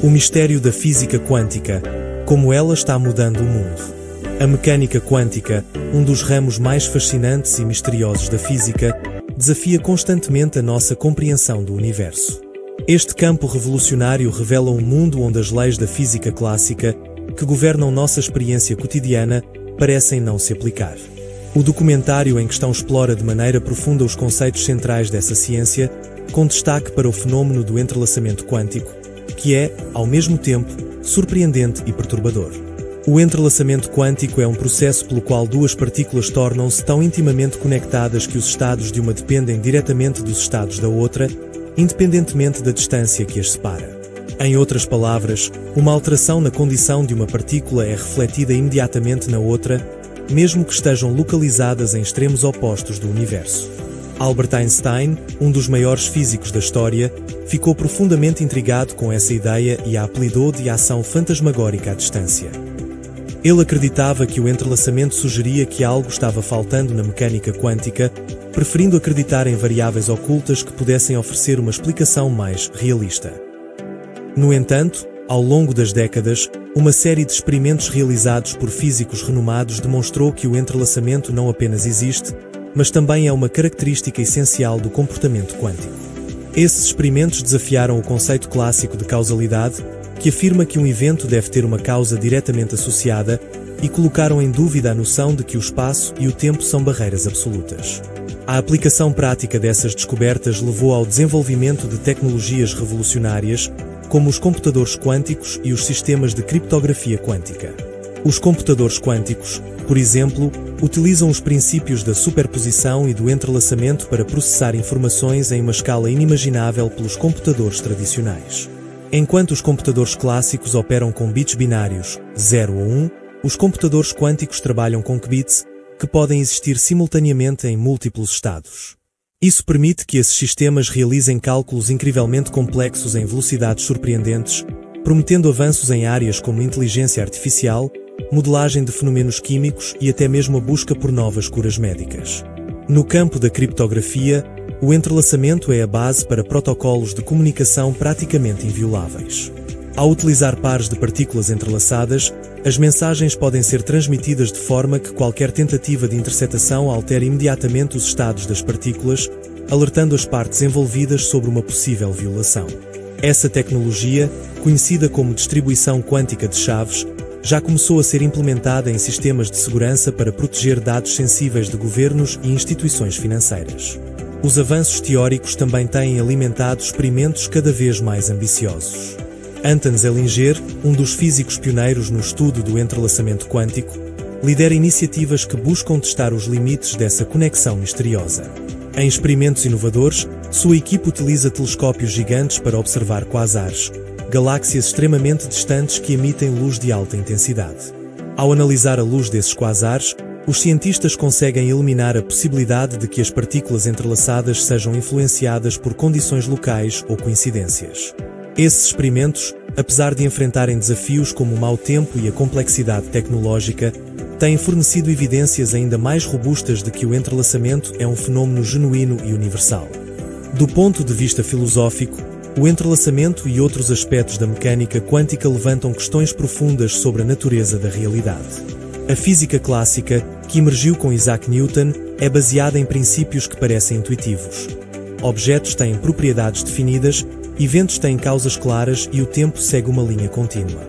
O mistério da física quântica, como ela está mudando o mundo. A mecânica quântica, um dos ramos mais fascinantes e misteriosos da física, desafia constantemente a nossa compreensão do universo. Este campo revolucionário revela um mundo onde as leis da física clássica, que governam nossa experiência cotidiana, parecem não se aplicar. O documentário em questão explora de maneira profunda os conceitos centrais dessa ciência, com destaque para o fenómeno do entrelaçamento quântico, que é, ao mesmo tempo, surpreendente e perturbador. O entrelaçamento quântico é um processo pelo qual duas partículas tornam-se tão intimamente conectadas que os estados de uma dependem diretamente dos estados da outra, independentemente da distância que as separa. Em outras palavras, uma alteração na condição de uma partícula é refletida imediatamente na outra, mesmo que estejam localizadas em extremos opostos do universo. Albert Einstein, um dos maiores físicos da história, ficou profundamente intrigado com essa ideia e a apelidou de ação fantasmagórica à distância. Ele acreditava que o entrelaçamento sugeria que algo estava faltando na mecânica quântica, preferindo acreditar em variáveis ocultas que pudessem oferecer uma explicação mais realista. No entanto, ao longo das décadas, uma série de experimentos realizados por físicos renomados demonstrou que o entrelaçamento não apenas existe, mas também é uma característica essencial do comportamento quântico. Esses experimentos desafiaram o conceito clássico de causalidade, que afirma que um evento deve ter uma causa diretamente associada, e colocaram em dúvida a noção de que o espaço e o tempo são barreiras absolutas. A aplicação prática dessas descobertas levou ao desenvolvimento de tecnologias revolucionárias, como os computadores quânticos e os sistemas de criptografia quântica. Os computadores quânticos, por exemplo, utilizam os princípios da superposição e do entrelaçamento para processar informações em uma escala inimaginável pelos computadores tradicionais. Enquanto os computadores clássicos operam com bits binários, 0 ou 1, os computadores quânticos trabalham com qubits, que podem existir simultaneamente em múltiplos estados. Isso permite que esses sistemas realizem cálculos incrivelmente complexos em velocidades surpreendentes, prometendo avanços em áreas como inteligência artificial, modelagem de fenômenos químicos e até mesmo a busca por novas curas médicas. No campo da criptografia, o entrelaçamento é a base para protocolos de comunicação praticamente invioláveis. Ao utilizar pares de partículas entrelaçadas, as mensagens podem ser transmitidas de forma que qualquer tentativa de interceptação altere imediatamente os estados das partículas, alertando as partes envolvidas sobre uma possível violação. Essa tecnologia, conhecida como distribuição quântica de chaves, já começou a ser implementada em sistemas de segurança para proteger dados sensíveis de governos e instituições financeiras. Os avanços teóricos também têm alimentado experimentos cada vez mais ambiciosos. Anton Zeilinger, um dos físicos pioneiros no estudo do entrelaçamento quântico, lidera iniciativas que buscam testar os limites dessa conexão misteriosa. Em experimentos inovadores, sua equipe utiliza telescópios gigantes para observar quasares, galáxias extremamente distantes que emitem luz de alta intensidade. Ao analisar a luz desses quasares, os cientistas conseguem eliminar a possibilidade de que as partículas entrelaçadas sejam influenciadas por condições locais ou coincidências. Esses experimentos, apesar de enfrentarem desafios como o mau tempo e a complexidade tecnológica, têm fornecido evidências ainda mais robustas de que o entrelaçamento é um fenômeno genuíno e universal. Do ponto de vista filosófico, o entrelaçamento e outros aspectos da mecânica quântica levantam questões profundas sobre a natureza da realidade. A física clássica, que emergiu com Isaac Newton, é baseada em princípios que parecem intuitivos. Objetos têm propriedades definidas, eventos têm causas claras e o tempo segue uma linha contínua.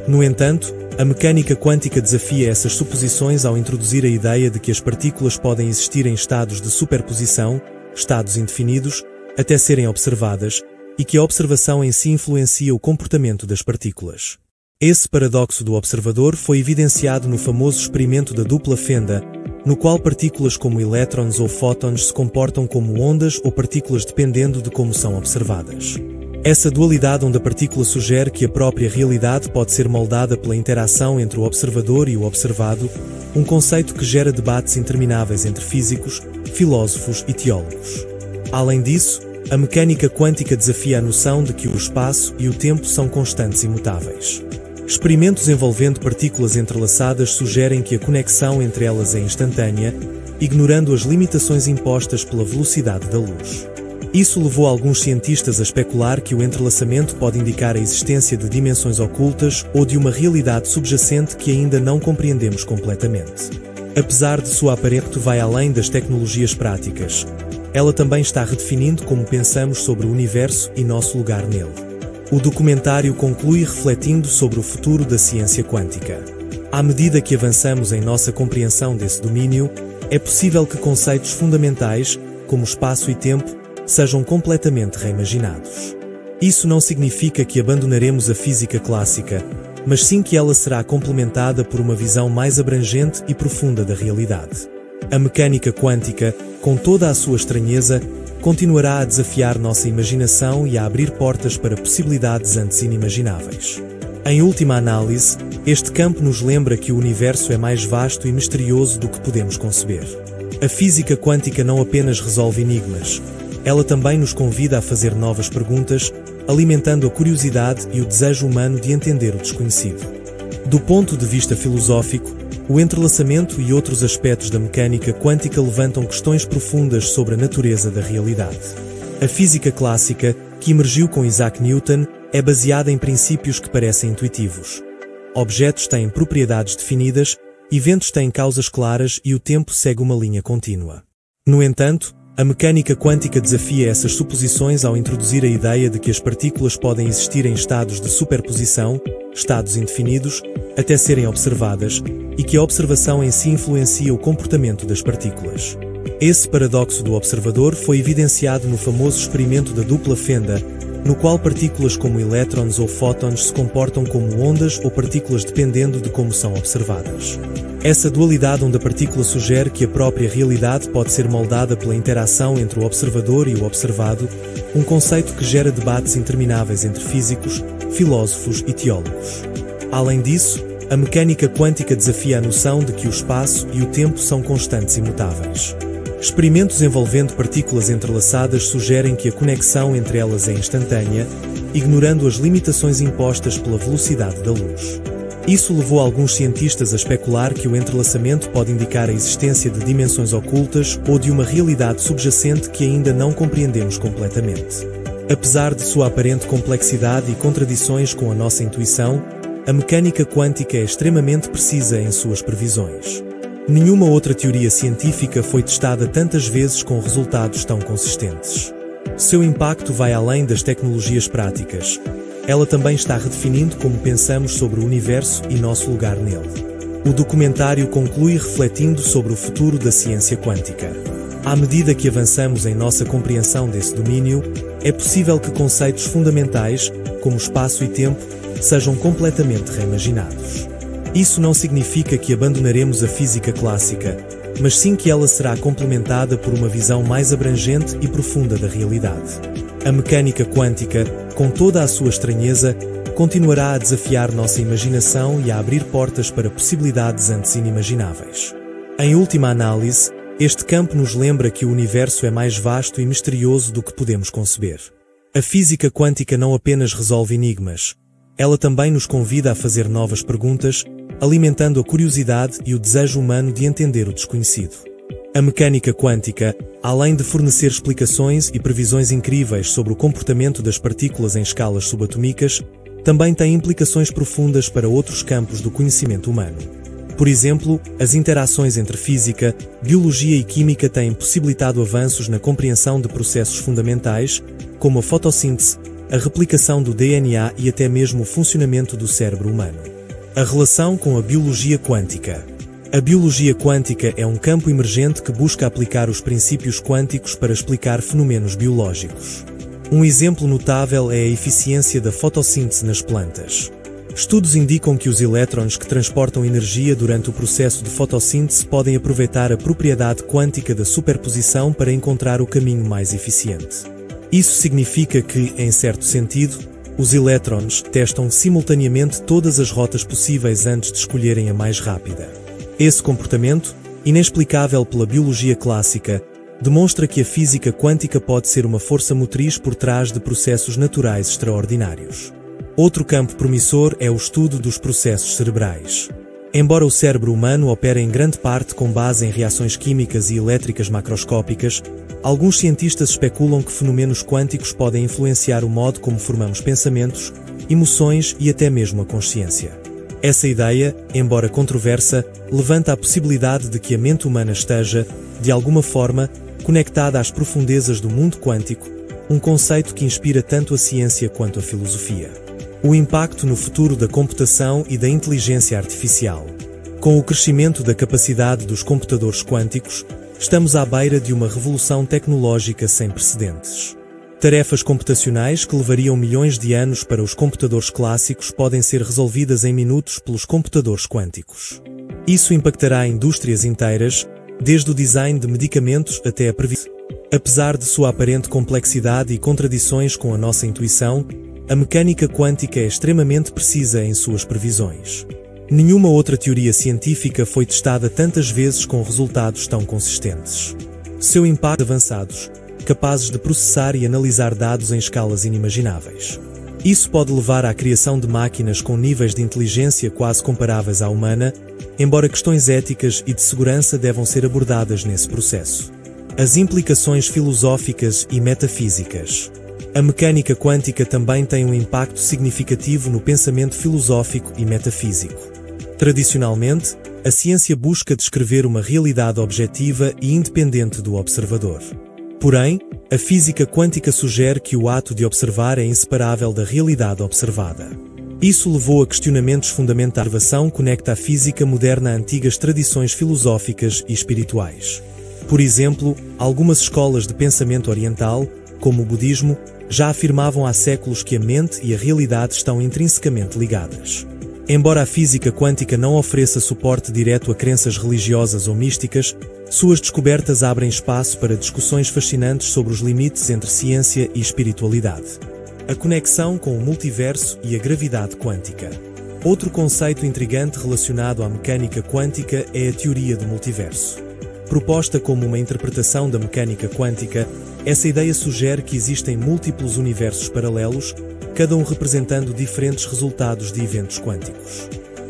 No entanto, a mecânica quântica desafia essas suposições ao introduzir a ideia de que as partículas podem existir em estados de superposição, estados indefinidos, até serem observadas, e que a observação em si influencia o comportamento das partículas. Esse paradoxo do observador foi evidenciado no famoso experimento da dupla fenda, no qual partículas como elétrons ou fótons se comportam como ondas ou partículas dependendo de como são observadas. Essa dualidade onde a partícula sugere que a própria realidade pode ser moldada pela interação entre o observador e o observado, um conceito que gera debates intermináveis entre físicos, filósofos e teólogos. Além disso, a mecânica quântica desafia a noção de que o espaço e o tempo são constantes e imutáveis. Experimentos envolvendo partículas entrelaçadas sugerem que a conexão entre elas é instantânea, ignorando as limitações impostas pela velocidade da luz. Isso levou alguns cientistas a especular que o entrelaçamento pode indicar a existência de dimensões ocultas ou de uma realidade subjacente que ainda não compreendemos completamente. Apesar de sua aparência vai além das tecnologias práticas, ela também está redefinindo como pensamos sobre o universo e nosso lugar nele. O documentário conclui refletindo sobre o futuro da ciência quântica. À medida que avançamos em nossa compreensão desse domínio, é possível que conceitos fundamentais, como espaço e tempo, sejam completamente reimaginados. Isso não significa que abandonaremos a física clássica, mas sim que ela será complementada por uma visão mais abrangente e profunda da realidade. A mecânica quântica, com toda a sua estranheza, continuará a desafiar nossa imaginação e a abrir portas para possibilidades antes inimagináveis. Em última análise, este campo nos lembra que o universo é mais vasto e misterioso do que podemos conceber. A física quântica não apenas resolve enigmas, ela também nos convida a fazer novas perguntas, alimentando a curiosidade e o desejo humano de entender o desconhecido. Do ponto de vista filosófico, o entrelaçamento e outros aspectos da mecânica quântica levantam questões profundas sobre a natureza da realidade. A física clássica, que emergiu com Isaac Newton, é baseada em princípios que parecem intuitivos. Objetos têm propriedades definidas, eventos têm causas claras e o tempo segue uma linha contínua. No entanto, a mecânica quântica desafia essas suposições ao introduzir a ideia de que as partículas podem existir em estados de superposição, estados indefinidos, até serem observadas, e que a observação em si influencia o comportamento das partículas. Esse paradoxo do observador foi evidenciado no famoso experimento da dupla fenda, no qual partículas como elétrons ou fótons se comportam como ondas ou partículas dependendo de como são observadas. Essa dualidade onde a partícula sugere que a própria realidade pode ser moldada pela interação entre o observador e o observado, um conceito que gera debates intermináveis entre físicos, filósofos e teólogos. Além disso, a mecânica quântica desafia a noção de que o espaço e o tempo são constantes e mutáveis. Experimentos envolvendo partículas entrelaçadas sugerem que a conexão entre elas é instantânea, ignorando as limitações impostas pela velocidade da luz. Isso levou alguns cientistas a especular que o entrelaçamento pode indicar a existência de dimensões ocultas ou de uma realidade subjacente que ainda não compreendemos completamente. Apesar de sua aparente complexidade e contradições com a nossa intuição, a mecânica quântica é extremamente precisa em suas previsões. Nenhuma outra teoria científica foi testada tantas vezes com resultados tão consistentes. Seu impacto vai além das tecnologias práticas. Ela também está redefinindo como pensamos sobre o universo e nosso lugar nele. O documentário conclui refletindo sobre o futuro da ciência quântica. À medida que avançamos em nossa compreensão desse domínio, é possível que conceitos fundamentais, como espaço e tempo, sejam completamente reimaginados. Isso não significa que abandonaremos a física clássica, mas sim que ela será complementada por uma visão mais abrangente e profunda da realidade. A mecânica quântica, com toda a sua estranheza, continuará a desafiar nossa imaginação e a abrir portas para possibilidades antes inimagináveis. Em última análise, este campo nos lembra que o universo é mais vasto e misterioso do que podemos conceber. A física quântica não apenas resolve enigmas, ela também nos convida a fazer novas perguntas, alimentando a curiosidade e o desejo humano de entender o desconhecido. A mecânica quântica, além de fornecer explicações e previsões incríveis sobre o comportamento das partículas em escalas subatômicas, também tem implicações profundas para outros campos do conhecimento humano. Por exemplo, as interações entre física, biologia e química têm possibilitado avanços na compreensão de processos fundamentais, como a fotossíntese, a replicação do DNA e até mesmo o funcionamento do cérebro humano. A relação com a biologia quântica. A biologia quântica é um campo emergente que busca aplicar os princípios quânticos para explicar fenômenos biológicos. Um exemplo notável é a eficiência da fotossíntese nas plantas. Estudos indicam que os elétrons que transportam energia durante o processo de fotossíntese podem aproveitar a propriedade quântica da superposição para encontrar o caminho mais eficiente. Isso significa que, em certo sentido, os elétrons testam simultaneamente todas as rotas possíveis antes de escolherem a mais rápida. Esse comportamento, inexplicável pela biologia clássica, demonstra que a física quântica pode ser uma força motriz por trás de processos naturais extraordinários. Outro campo promissor é o estudo dos processos cerebrais. Embora o cérebro humano opere em grande parte com base em reações químicas e elétricas macroscópicas, alguns cientistas especulam que fenômenos quânticos podem influenciar o modo como formamos pensamentos, emoções e até mesmo a consciência. Essa ideia, embora controversa, levanta a possibilidade de que a mente humana esteja, de alguma forma, conectada às profundezas do mundo quântico, um conceito que inspira tanto a ciência quanto a filosofia. O impacto no futuro da computação e da inteligência artificial. Com o crescimento da capacidade dos computadores quânticos, estamos à beira de uma revolução tecnológica sem precedentes. Tarefas computacionais que levariam milhões de anos para os computadores clássicos podem ser resolvidas em minutos pelos computadores quânticos. Isso impactará indústrias inteiras, desde o design de medicamentos até a previsão. Apesar de sua aparente complexidade e contradições com a nossa intuição, a mecânica quântica é extremamente precisa em suas previsões. Nenhuma outra teoria científica foi testada tantas vezes com resultados tão consistentes. Seu impacto avançados, capazes de processar e analisar dados em escalas inimagináveis. Isso pode levar à criação de máquinas com níveis de inteligência quase comparáveis à humana, embora questões éticas e de segurança devam ser abordadas nesse processo. As implicações filosóficas e metafísicas. A mecânica quântica também tem um impacto significativo no pensamento filosófico e metafísico. Tradicionalmente, a ciência busca descrever uma realidade objetiva e independente do observador. Porém, a física quântica sugere que o ato de observar é inseparável da realidade observada. Isso levou a questionamentos fundamentais. A observação conecta a física moderna a antigas tradições filosóficas e espirituais. Por exemplo, algumas escolas de pensamento oriental, como o budismo, já afirmavam há séculos que a mente e a realidade estão intrinsecamente ligadas. Embora a física quântica não ofereça suporte direto a crenças religiosas ou místicas, suas descobertas abrem espaço para discussões fascinantes sobre os limites entre ciência e espiritualidade. A conexão com o multiverso e a gravidade quântica. Outro conceito intrigante relacionado à mecânica quântica é a teoria do multiverso. Proposta como uma interpretação da mecânica quântica, essa ideia sugere que existem múltiplos universos paralelos, cada um representando diferentes resultados de eventos quânticos.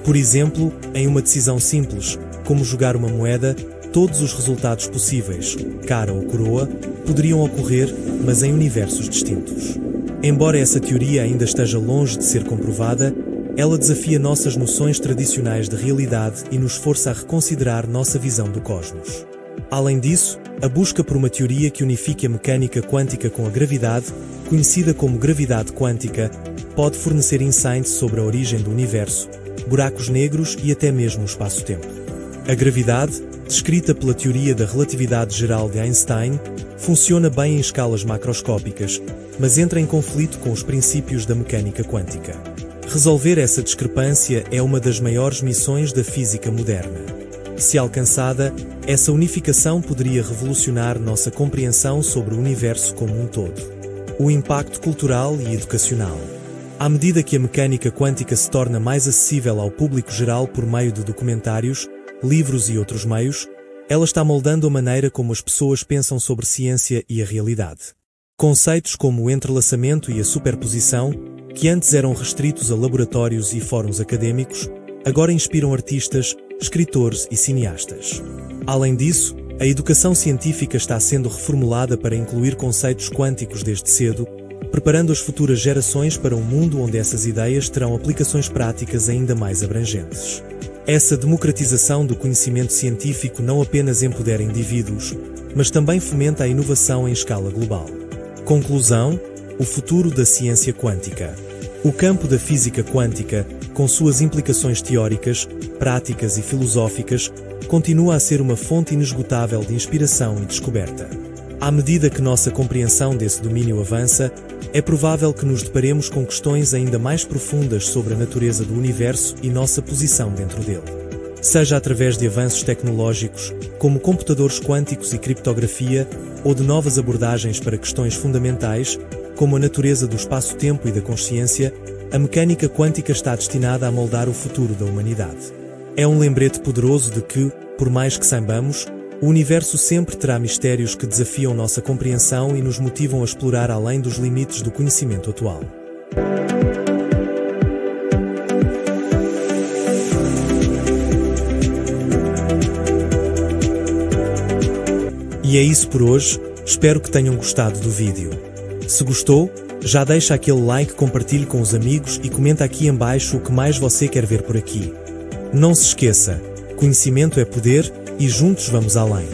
Por exemplo, em uma decisão simples, como jogar uma moeda, todos os resultados possíveis, cara ou coroa, poderiam ocorrer, mas em universos distintos. Embora essa teoria ainda esteja longe de ser comprovada, ela desafia nossas noções tradicionais de realidade e nos força a reconsiderar nossa visão do cosmos. Além disso, a busca por uma teoria que unifique a mecânica quântica com a gravidade, conhecida como gravidade quântica, pode fornecer insights sobre a origem do universo, buracos negros e até mesmo o espaço-tempo. A gravidade, descrita pela teoria da relatividade geral de Einstein, funciona bem em escalas macroscópicas, mas entra em conflito com os princípios da mecânica quântica. Resolver essa discrepância é uma das maiores missões da física moderna. Se alcançada, essa unificação poderia revolucionar nossa compreensão sobre o universo como um todo. O impacto cultural e educacional. À medida que a mecânica quântica se torna mais acessível ao público geral por meio de documentários, livros e outros meios, ela está moldando a maneira como as pessoas pensam sobre ciência e a realidade. Conceitos como o entrelaçamento e a superposição, que antes eram restritos a laboratórios e fóruns acadêmicos, agora inspiram artistas, escritores e cineastas. Além disso, a educação científica está sendo reformulada para incluir conceitos quânticos desde cedo, preparando as futuras gerações para um mundo onde essas ideias terão aplicações práticas ainda mais abrangentes. Essa democratização do conhecimento científico não apenas empodera indivíduos, mas também fomenta a inovação em escala global. Conclusão: o futuro da ciência quântica. O campo da física quântica, com suas implicações teóricas, práticas e filosóficas, continua a ser uma fonte inesgotável de inspiração e descoberta. À medida que nossa compreensão desse domínio avança, é provável que nos deparemos com questões ainda mais profundas sobre a natureza do universo e nossa posição dentro dele. Seja através de avanços tecnológicos, como computadores quânticos e criptografia, ou de novas abordagens para questões fundamentais, como a natureza do espaço-tempo e da consciência, a mecânica quântica está destinada a moldar o futuro da humanidade. É um lembrete poderoso de que, por mais que saibamos, o universo sempre terá mistérios que desafiam nossa compreensão e nos motivam a explorar além dos limites do conhecimento atual. E é isso por hoje, espero que tenham gostado do vídeo. Se gostou, já deixa aquele like, compartilhe com os amigos e comenta aqui em baixo o que mais você quer ver por aqui. Não se esqueça, conhecimento é poder e juntos vamos além.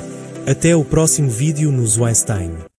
Até o próximo vídeo no Zweinstein.